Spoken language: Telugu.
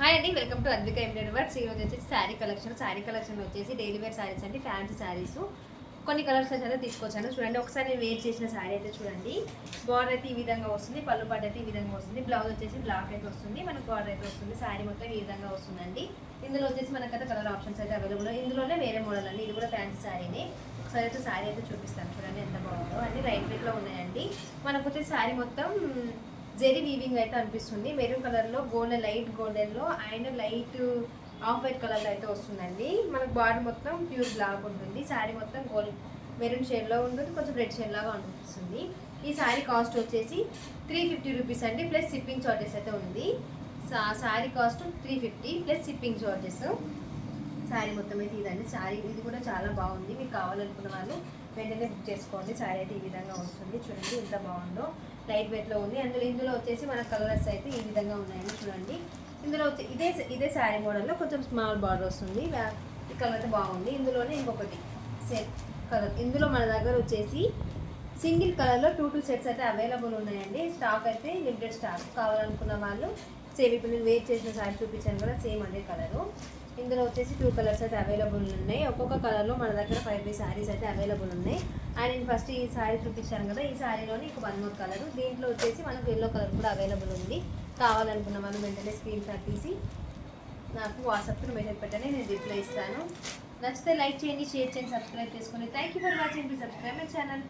హాయ్ అండి, welcome to Advika embroidery works. ఈరోజు వచ్చేసి శారీ కలెక్షన్ వచ్చేసి డైలీ వేర్ శారీస్ అండి, ఫ్యాన్సీ శారీస్ కొన్ని కలర్స్ అయితే తీసుకొచ్చాను. చూడండి, ఒకసారి నేను వేర్ చేసిన శారీ అయితే చూడండి. బార్డర్ అయితే ఈ విధంగా వస్తుంది, పళ్ళు పాటు అయితే ఈ విధంగా వస్తుంది, బ్లౌజ్ వచ్చేసి బ్లాక్ అయితే వస్తుంది, మనకు బార్డర్ అయితే వస్తుంది, శారీ మొత్తం ఈ విధంగా వస్తుందండి. ఇందులో వచ్చేసి మనకైతే కలర్ ఆప్షన్స్ అయితే అవైలబుల్. ఇందులోనే వేరే మోడల్ అండి, ఇది కూడా ఫ్యాన్సీ శారీని. ఒకసారి అయితే శారీ అయితే చూపిస్తాను, చూడండి ఎంత బాగుందో. అన్ని లైట్ వెయిట్లో ఉన్నాయండి. మనకు వచ్చేసి శారీ మొత్తం జెరీ వీవింగ్ అయితే అనిపిస్తుంది. మెరూన్ కలర్లో గోల్డెన్, లైట్ గోల్డెన్లో అండ్ లైట్ ఆఫ్ వైట్ కలర్లో అయితే వస్తుందండి. మనకు బాడీ మొత్తం ప్యూర్ బ్లాక్ ఉంటుంది. శారీ మొత్తం గోల్డ్ మెరూన్ షేడ్లో ఉంటుంది, కొంచెం రెడ్ షేడ్ లాగా అనిపిస్తుంది. ఈ శారీ కాస్ట్ వచ్చేసి 350 రూపీస్ అండి, ప్లస్ షిప్పింగ్ చార్జెస్ అయితే ఉంది. Sari cost 350 plus shipping charges. Sari మొత్తం అయితే ఇదండి. శారీ ఇది కూడా చాలా బాగుంది. మీకు కావాలనుకున్న వాళ్ళు వెంటనే బుక్ చేసుకోండి. శారీ అయితే ఈ విధంగా వస్తుంది, చూడండి ఎంత బాగుందో. లైట్ వెయిట్లో ఉంది. ఇందులో వచ్చేసి మన కలర్స్ అయితే ఈ విధంగా ఉన్నాయండి, చూడండి. ఇందులో వచ్చి ఇదే శారీ మోడల్లో కొంచెం స్మాల్ బార్డర్ వస్తుంది. ఈ కలర్ అయితే బాగుంది. ఇందులోనే ఇంకొకటి సెట్ కలర్. ఇందులో మన దగ్గర వచ్చేసి సింగిల్ కలర్లో 2 సెట్స్ అయితే అవైలబుల్ ఉన్నాయండి. స్టాక్ అయితే లిమిటెడ్ స్టాక్. కావాలనుకున్న వాళ్ళు సేమ్ ఇప్పుడు నేను వెయిట్ చేసిన శారీ చూపించాను కదా, సేమ్ అదే కలరు. ఇందులో వచ్చేసి 2 కలర్స్ అయితే అవైలబుల్ ఉన్నాయి. ఒక్కొక్క కలర్లో మన దగ్గర 5 శారీస్ అయితే అవైలబుల్ ఉన్నాయి. అండ్ నేను ఫస్ట్ ఈ శారీ చూపించాను కదా, ఈ శారీలోని ఇంక 1 మోర్ కలర్. దీంట్లో వచ్చేసి మనకు ఎల్లో కలర్ కూడా అవైలబుల్ ఉంది. కావాలనుకున్న వాళ్ళు వెంటనే స్క్రీన్ షాట్ తీసి నాకు వాట్సాప్లో మెసేజ్ పెట్టండి, నేను రిప్లై ఇస్తాను. నచ్చితే లైక్ చేయండి, షేర్ చేయండి, సబ్స్క్రైబ్ చేసుకోండి. Thank you for watching. Please subscribe my channel.